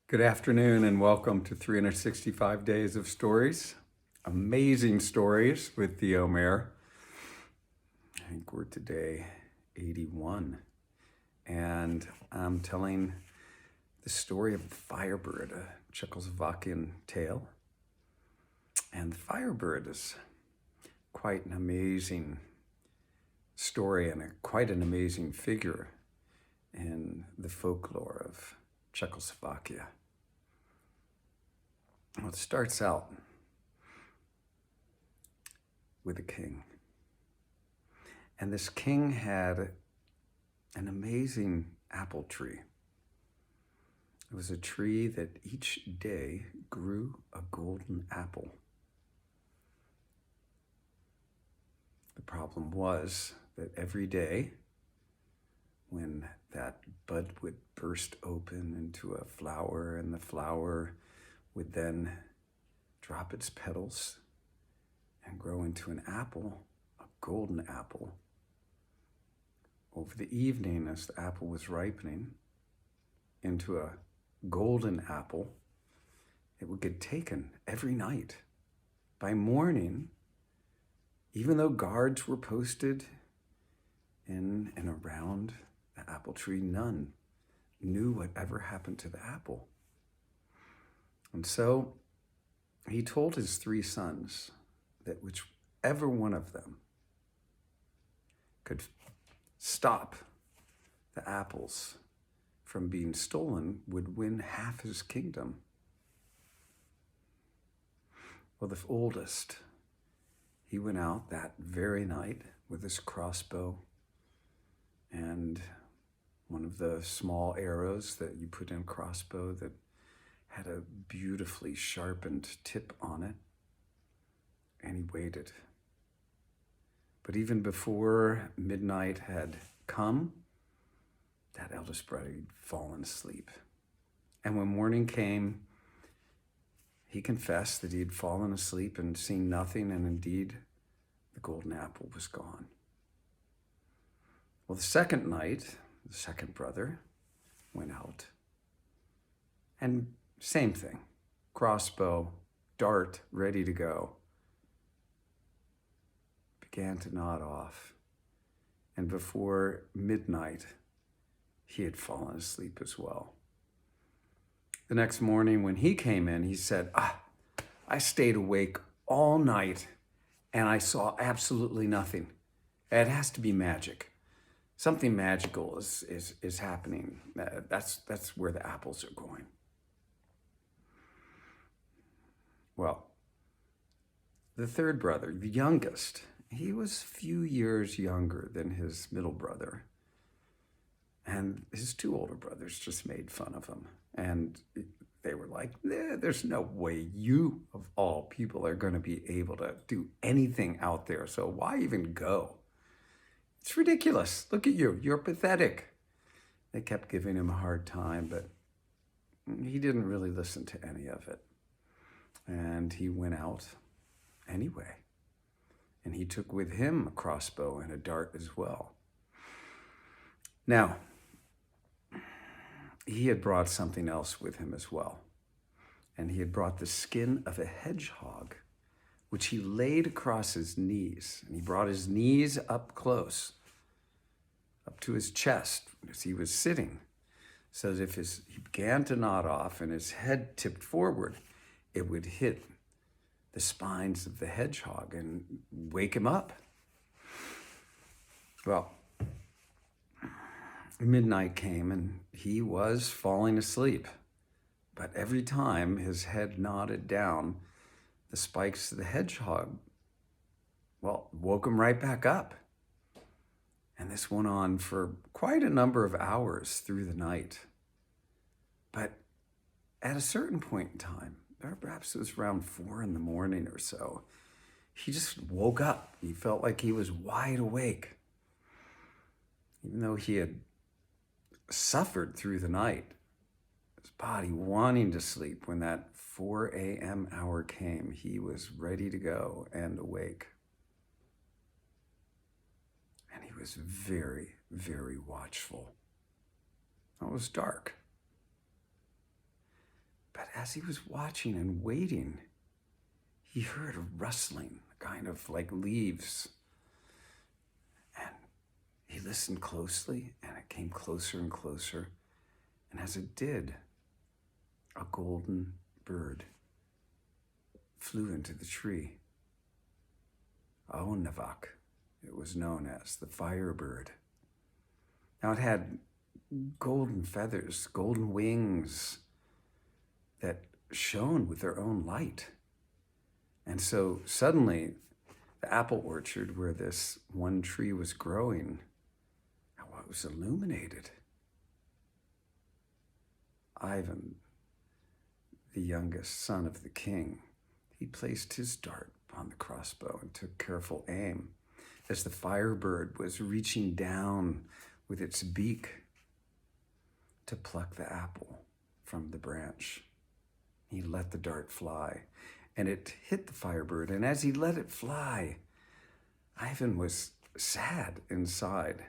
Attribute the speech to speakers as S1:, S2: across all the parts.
S1: Good afternoon and welcome to 365 Days of Stories. Amazing stories with the Omer. I think we're today 81. And I'm telling the story of the Firebird, a Czechoslovakian tale. And the Firebird is quite an amazing story and quite an amazing figure in the folklore of Czechoslovakia. Well, it starts out with a king. And this king had an amazing apple tree. It was a tree that each day grew a golden apple. The problem was that every day, when that bud would burst open into a flower, and the flower would then drop its petals and grow into an apple, a golden apple. Over the evening, as the apple was ripening into a golden apple, it would get taken every night. By morning, even though guards were posted in and around the apple tree, none knew whatever happened to the apple. And so he told his three sons that whichever one of them could stop the apples from being stolen would win half his kingdom. Well, the oldest, he went out that very night with his crossbow and one of the small arrows that you put in a crossbow that had a beautifully sharpened tip on it, and he waited. But even before midnight had come, that eldest brother had fallen asleep. And when morning came, he confessed that he had fallen asleep and seen nothing, and indeed, the golden apple was gone. Well, the second night, the second brother went out, and same thing, crossbow, dart, ready to go. Began to nod off, and before midnight, he had fallen asleep as well. The next morning when he came in, he said, I stayed awake all night and I saw absolutely nothing. It has to be magic. Something magical is happening. That's where the apples are going. Well, the third brother, the youngest, he was a few years younger than his middle brother. And his two older brothers just made fun of him. And they were like, there's no way you, of all people, are going to be able to do anything out there. So why even go? It's ridiculous. Look at you. You're pathetic. They kept giving him a hard time, but he didn't really listen to any of it. And he went out anyway. And he took with him a crossbow and a dart as well. Now, he had brought something else with him as well. And he had brought the skin of a hedgehog, which he laid across his knees. And he brought his knees up close, up to his chest as he was sitting. So that if he began to nod off and his head tipped forward, it would hit the spines of the hedgehog and wake him up. Well, midnight came and he was falling asleep. But every time his head nodded down, the spikes of the hedgehog, woke him right back up. And this went on for quite a number of hours through the night. But at a certain point in time, or perhaps it was around 4 a.m. or so, he just woke up. He felt like he was wide awake. Even though he had suffered through the night, his body wanting to sleep, when that 4 a.m. hour came, he was ready to go and awake. And he was very, very watchful. It was dark. But as he was watching and waiting, he heard a rustling, kind of like leaves. And he listened closely, and it came closer and closer. And as it did, a golden bird flew into the tree. Aonavak, it was known as the Firebird. Now it had golden feathers, golden wings that shone with their own light. And so suddenly, the apple orchard where this one tree was growing, it was illuminated. Ivan, the youngest son of the king, he placed his dart on the crossbow and took careful aim as the Firebird was reaching down with its beak to pluck the apple from the branch. He let the dart fly, and it hit the Firebird. And as he let it fly, Ivan was sad inside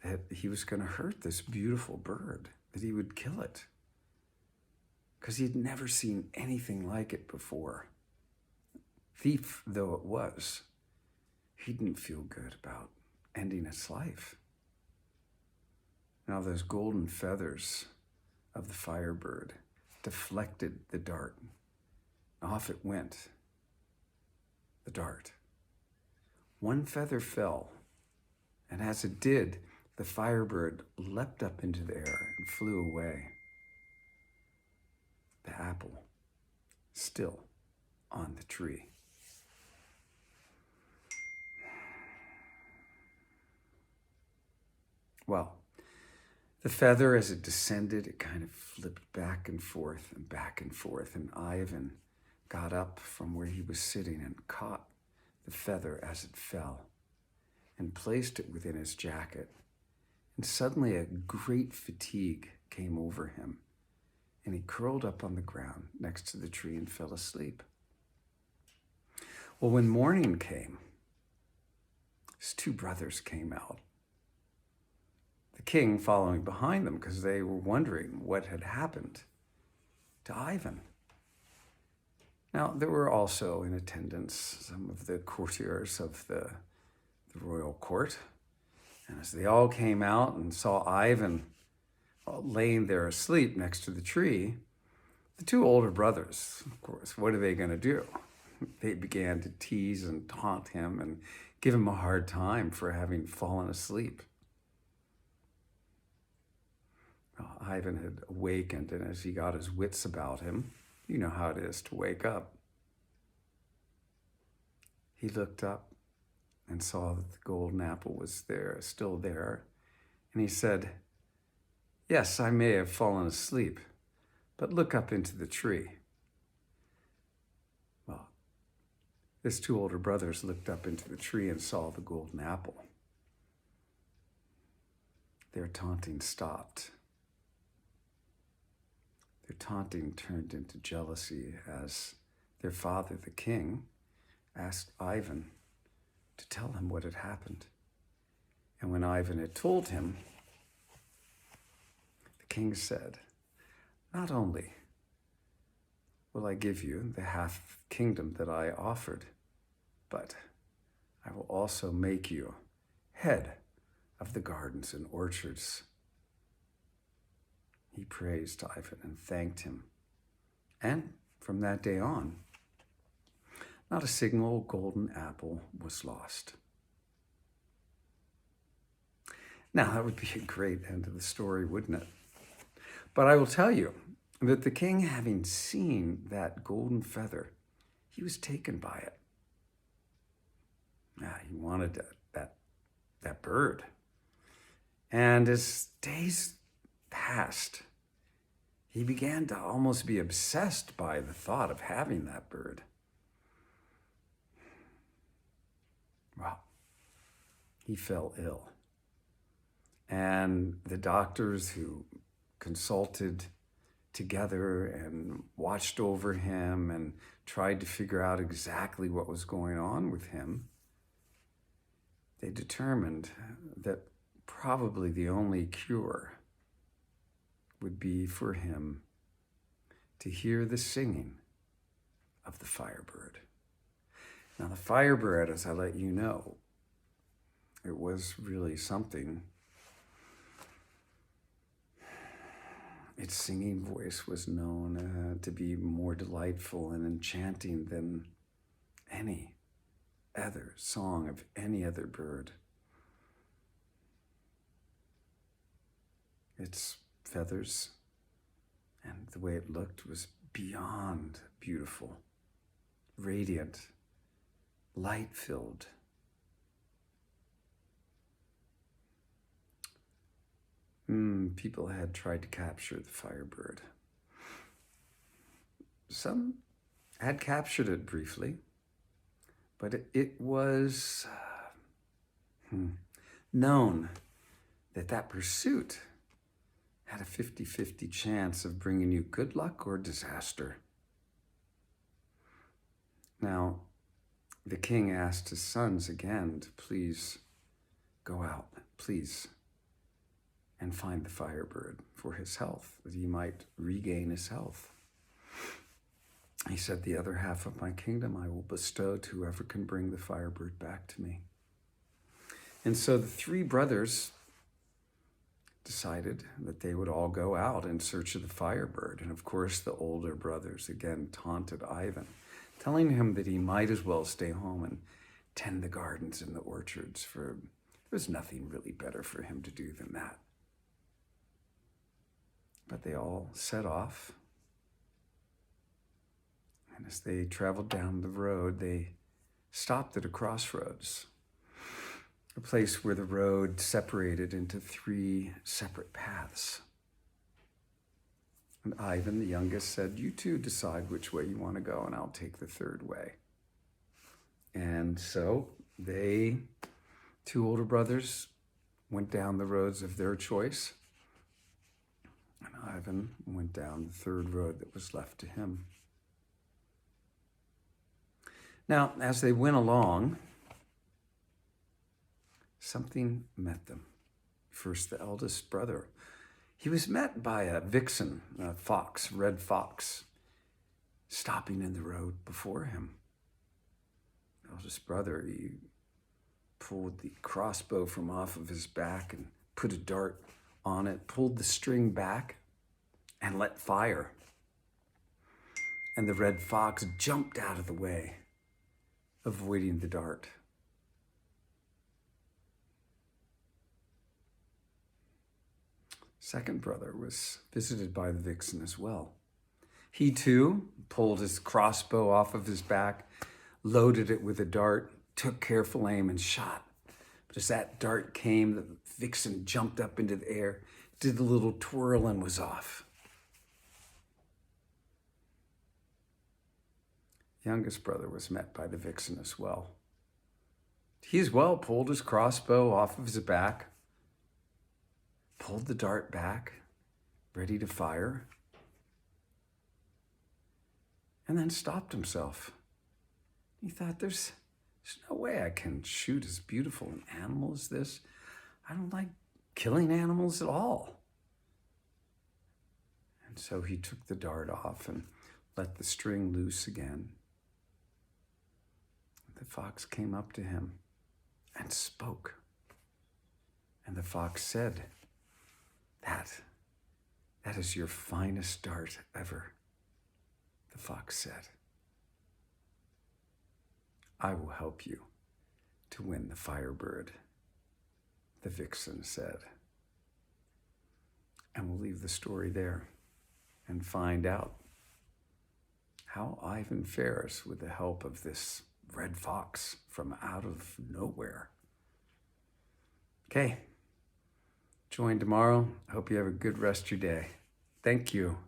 S1: that he was going to hurt this beautiful bird, that he would kill it, because he'd never seen anything like it before. Thief though it was, he didn't feel good about ending its life. Now those golden feathers of the Firebird deflected the dart. Off it went, the dart. One feather fell, and as it did, the Firebird leapt up into the air and flew away. The apple still on the tree. Well, the feather, as it descended, it kind of flipped back and forth and back and forth, and Ivan got up from where he was sitting and caught the feather as it fell and placed it within his jacket. And suddenly a great fatigue came over him, and he curled up on the ground next to the tree and fell asleep. Well, when morning came, his two brothers came out. The king following behind them because they were wondering what had happened to Ivan. Now, there were also in attendance some of the courtiers of the royal court. And as they all came out and saw Ivan laying there asleep next to the tree, the two older brothers, of course, what are they going to do? They began to tease and taunt him and give him a hard time for having fallen asleep. Well, Ivan had awakened, and as he got his wits about him, you know how it is to wake up. He looked up and saw that the golden apple was there, still there. And he said, "Yes, I may have fallen asleep, but look up into the tree." Well, his two older brothers looked up into the tree and saw the golden apple. Their taunting stopped. Their taunting turned into jealousy as their father, the king, asked Ivan to tell him what had happened. And when Ivan had told him, the king said, "Not only will I give you the half kingdom that I offered, but I will also make you head of the gardens and orchards." He praised Ivan and thanked him. And from that day on, not a single golden apple was lost. Now, that would be a great end to the story, wouldn't it? But I will tell you that the king, having seen that golden feather, he was taken by it. He wanted that bird. And as days passed, he began to almost be obsessed by the thought of having that bird. Well, he fell ill. And the doctors who consulted together and watched over him and tried to figure out exactly what was going on with him, they determined that probably the only cure would be for him to hear the singing of the Firebird. Now, the Firebird, as I let you know, it was really something. Its singing voice was known to be more delightful and enchanting than any other song of any other bird. Its feathers and the way it looked was beyond beautiful, radiant, light-filled. People had tried to capture the Firebird. Some had captured it briefly, but it was known that pursuit had a 50-50 chance of bringing you good luck or disaster. Now, the king asked his sons again to please go out, please, and find the Firebird for his health, that he might regain his health. He said, the other half of my kingdom I will bestow to whoever can bring the Firebird back to me. And so the three brothers decided that they would all go out in search of the Firebird. And of course, the older brothers again taunted Ivan, telling him that he might as well stay home and tend the gardens and the orchards, for there was nothing really better for him to do than that. But they all set off. And as they traveled down the road, they stopped at a crossroads, a place where the road separated into three separate paths. And Ivan, the youngest, said, you two decide which way you want to go, and I'll take the third way. And so they, two older brothers, went down the roads of their choice. And Ivan went down the third road that was left to him. Now, as they went along, something met them. First, the eldest brother. He was met by a vixen, a fox, red fox, stopping in the road before him. The eldest brother, he pulled the crossbow from off of his back and put a dart on it, pulled the string back, and let fire. And the red fox jumped out of the way, avoiding the dart. Second brother was visited by the vixen as well. He too pulled his crossbow off of his back, loaded it with a dart, took careful aim and shot. But as that dart came, the vixen jumped up into the air, did a little twirl and was off. Youngest brother was met by the vixen as well. He as well pulled his crossbow off of his back, pulled the dart back, ready to fire, and then stopped himself. He thought, there's no way I can shoot as beautiful an animal as this. I don't like killing animals at all. And so he took the dart off and let the string loose again. The fox came up to him and spoke. And the fox said, that is your finest dart ever. The fox said, I will help you to win the Firebird. The vixen said. And we'll leave the story there and find out how Ivan fares with the help of this red fox from out of nowhere. Okay. Join tomorrow. I hope you have a good rest of your day. Thank you.